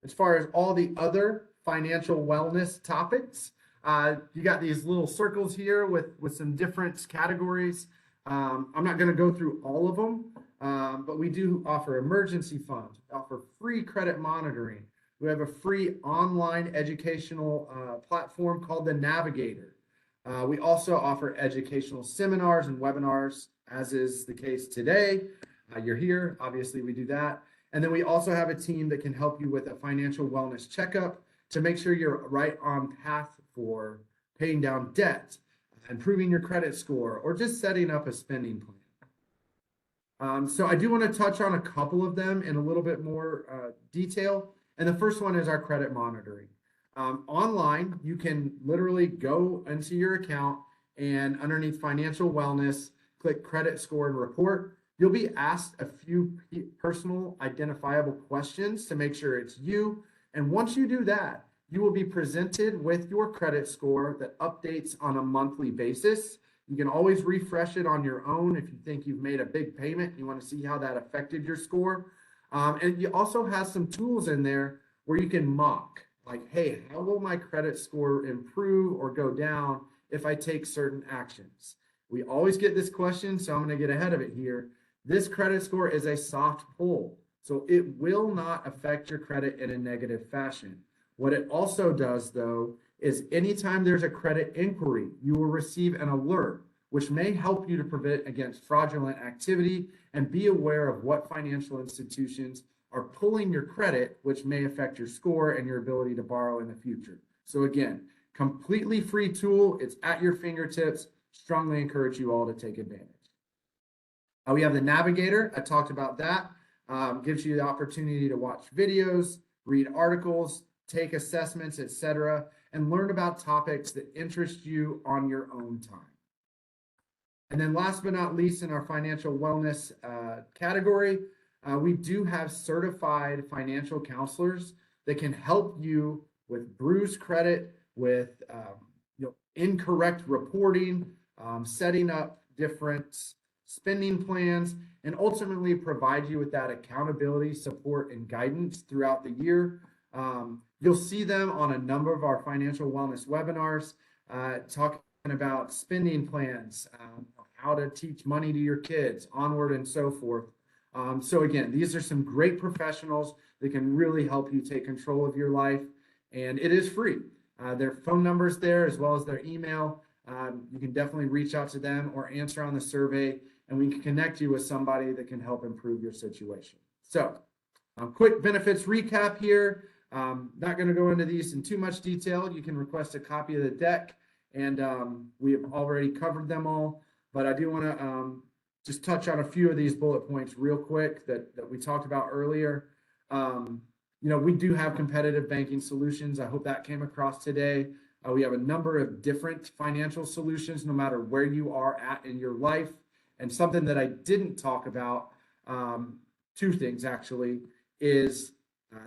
As far as all the other financial wellness topics. You got these little circles here with some different categories. I'm not going to go through all of them, but we do offer emergency funds, offer free credit monitoring. We have a free online educational platform called The Navigator. We also offer educational seminars and webinars, as is the case today. You're here, obviously we do that. And then we also have a team that can help you with a financial wellness checkup to make sure you're right on path for paying down debt, improving your credit score, or just setting up a spending plan. So I do want to touch on a couple of them in a little bit more detail. And the first one is our credit monitoring. Online, you can literally go into your account and underneath financial wellness, click credit score and report. You'll be asked a few personal identifiable questions to make sure it's you. And once you do that, you will be presented with your credit score that updates on a monthly basis. You can always refresh it on your own if you think you've made a big payment. You want to see how that affected your score. And you also have some tools in there where you can mock, like, hey, how will my credit score improve or go down if I take certain actions? We always get this question, so I'm going to get ahead of it here. This credit score is a soft pull, so it will not affect your credit in a negative fashion. What it also does, though, is anytime there's a credit inquiry, you will receive an alert, which may help you to prevent against fraudulent activity and be aware of what financial institutions are pulling your credit, which may affect your score and your ability to borrow in the future. So again, completely free tool. It's at your fingertips. Strongly encourage you all to take advantage. We have the Navigator. I talked about that. Gives you the opportunity to watch videos, read articles, take assessments, etc., and learn about topics that interest you on your own time. And then last but not least, in our financial wellness category, we do have certified financial counselors that can help you with bruised credit, with incorrect reporting, setting up different spending plans, and ultimately provide you with that accountability, support, and guidance throughout the year. You'll see them on a number of our financial wellness webinars, talking about spending plans, how to teach money to your kids, onward and so forth. So again, these are some great professionals that can really help you take control of your life, and it is free. Their phone numbers there, as well as their email. You can definitely reach out to them or answer on the survey, and we can connect you with somebody that can help improve your situation. So, quick benefits recap here. Not going to go into these in too much detail. You can request a copy of the deck, and we have already covered them all. But I do want to just touch on a few of these bullet points real quick that we talked about earlier. We do have competitive banking solutions. I hope that came across today. We have a number of different financial solutions, no matter where you are at in your life. And something that I didn't talk about, two things actually, is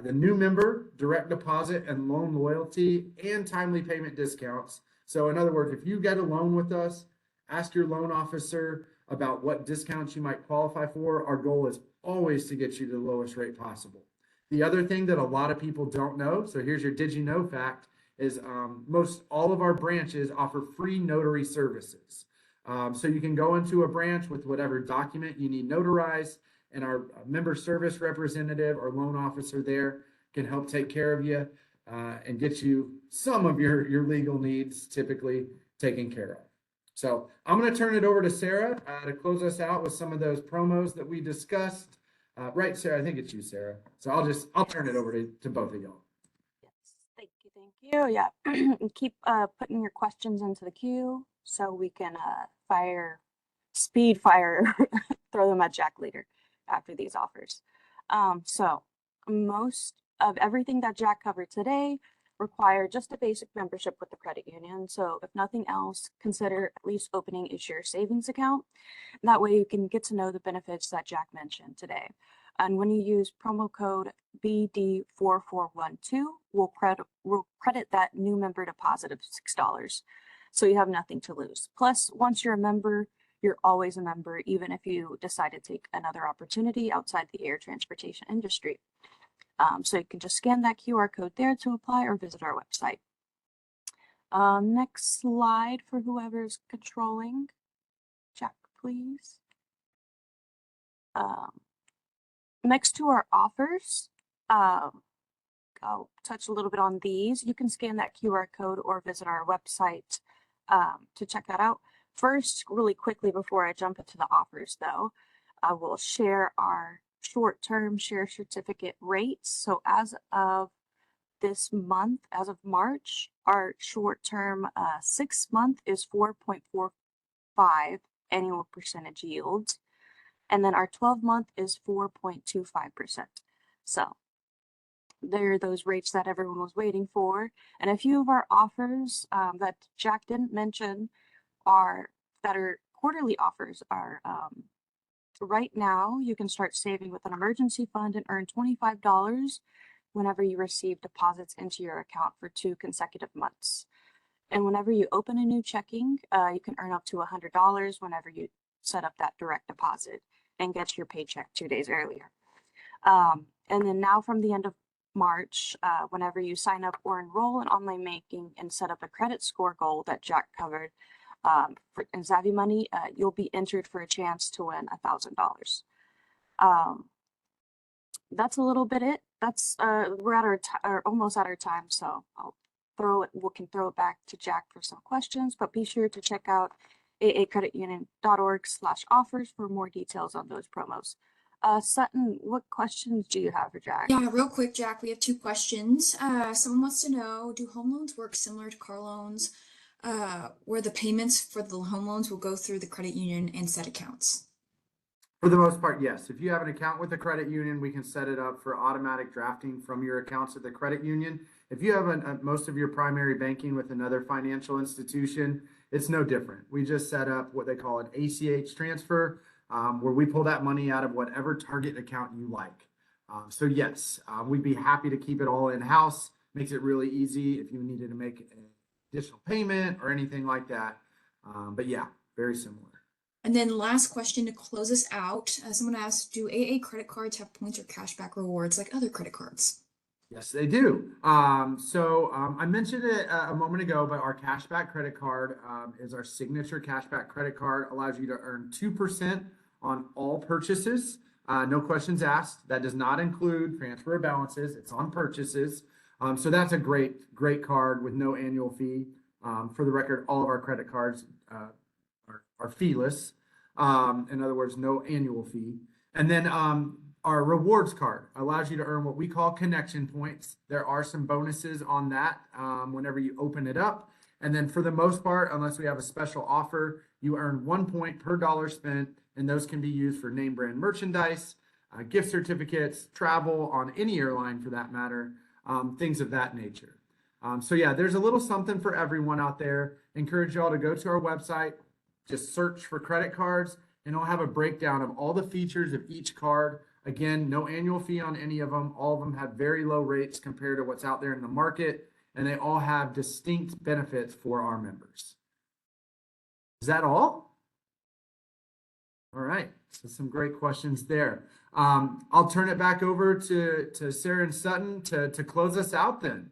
the new member, direct deposit and loan loyalty, and timely payment discounts. So in other words, if you get a loan with us, ask your loan officer about what discounts you might qualify for. Our goal is always to get you to the lowest rate possible. The other thing that a lot of people don't know, so here's your did you know fact, is most all of our branches offer free notary services. So you can go into a branch with whatever document you need notarized, and our member service representative or loan officer there can help take care of you and get you some of your legal needs typically taken care of. So I'm going to turn it over to Sarah to close us out with some of those promos that we discussed. Right, Sarah? I think it's you, Sarah. So I'll turn it over to both of y'all. Yes, thank you. Yeah, keep putting your questions into the queue so we can speed fire, throw them at Jack later after these offers. So most of everything that Jack covered today require just a basic membership with the credit union. So if nothing else, consider at least opening a share savings account. That way you can get to know the benefits that Jack mentioned today. And when you use promo code BD4412, we'll credit that new member deposit of $6. So you have nothing to lose. Plus, once you're a member, you're always a member, even if you decide to take another opportunity outside the air transportation industry. So you can just scan that QR code there to apply or visit our website. Next slide for whoever's controlling. Jack, please. Next to our offers, I'll touch a little bit on these. You can scan that QR code or visit our website to check that out. First, really quickly before I jump into the offers though, I will share our short-term share certificate rates. So as of this month, as of March, our short-term 6-month is 4.45 annual percentage yield. And then our 12-month is 4.25%. So there are those rates that everyone was waiting for. And a few of our offers that Jack didn't mention that are quarterly offers are right now you can start saving with an emergency fund and earn $25 whenever you receive deposits into your account for 2 consecutive months. And whenever you open a new checking, you can earn up to $100 whenever you set up that direct deposit and get your paycheck 2 days earlier. And then now from the end of March, whenever you sign up or enroll in online banking and set up a credit score goal that Jack covered in Savvy Money, you'll be entered for a chance to win $1,000. That's a little bit it. That's we're at our almost at our time, so we can throw it back to Jack for some questions, but be sure to check out aacreditunion.org/offers for more details on those promos. Sutton, what questions do you have for Jack? Yeah, real quick, Jack, we have 2 questions. Someone wants to know, do home loans work similar to car loans, where the payments for the home loans will go through the credit union and set accounts? For the most part, yes. If you have an account with the credit union, we can set it up for automatic drafting from your accounts at the credit union. If you have most of your primary banking with another financial institution, it's no different. We just set up what they call an ACH transfer, where we pull that money out of whatever target account you like. So yes, we'd be happy to keep it all in-house. Makes it really easy if you needed to make an additional payment or anything like that. But yeah, very similar. And then last question to close us out. Someone asked, do AA credit cards have points or cashback rewards like other credit cards? Yes, they do. I mentioned it a moment ago, but our cashback credit card is our signature cashback credit card. Allows you to earn 2% on all purchases. No questions asked. That does not include transfer of balances. It's on purchases. So that's a great card with no annual fee. For the record, all of our credit cards are feeless. In other words, no annual fee. And then our rewards card allows you to earn what we call connection points. There are some bonuses on that whenever you open it up. And then for the most part, unless we have a special offer, you earn 1 point per dollar spent, and those can be used for name brand merchandise, gift certificates, travel on any airline for that matter, things of that nature. So yeah, there's a little something for everyone out there. Encourage y'all to go to our website, just search for credit cards, and it'll have a breakdown of all the features of each card. Again, no annual fee on any of them. All of them have very low rates compared to what's out there in the market, and they all have distinct benefits for our members. Is that all? All right, so some great questions there. I'll turn it back over to Sarah and Sutton to close us out then.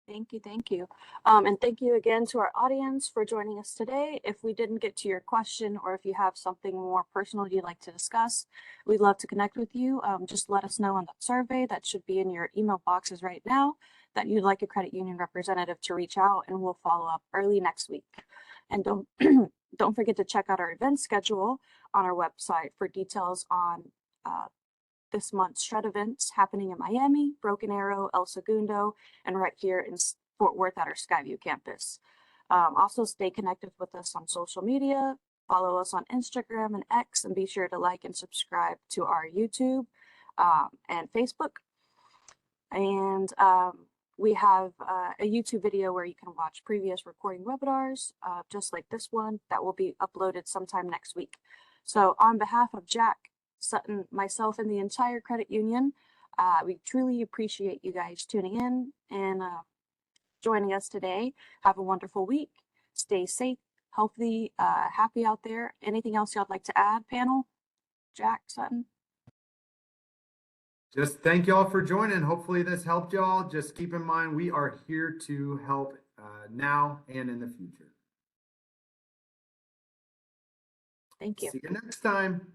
Thank you. And thank you again to our audience for joining us today. If we didn't get to your question, or if you have something more personal you'd like to discuss, we'd love to connect with you. Just let us know on that survey that should be in your email boxes right now that you'd like a credit union representative to reach out, and we'll follow up early next week. And don't forget to check out our event schedule on our website for details on this month's Shred events happening in Miami, Broken Arrow, El Segundo, and right here in Fort Worth at our Skyview campus. Also stay connected with us on social media, follow us on Instagram and X, and be sure to like and subscribe to our YouTube and Facebook. And we have a YouTube video where you can watch previous recording webinars, just like this one, that will be uploaded sometime next week. So on behalf of Jack, Sutton, myself, and the entire credit union, we truly appreciate you guys tuning in and joining us today. Have a wonderful week. Stay safe, healthy, happy out there. Anything else y'all like to add, panel? Jack, Sutton? Just thank y'all for joining. Hopefully this helped y'all. Just keep in mind, we are here to help now and in the future. Thank you. See you next time.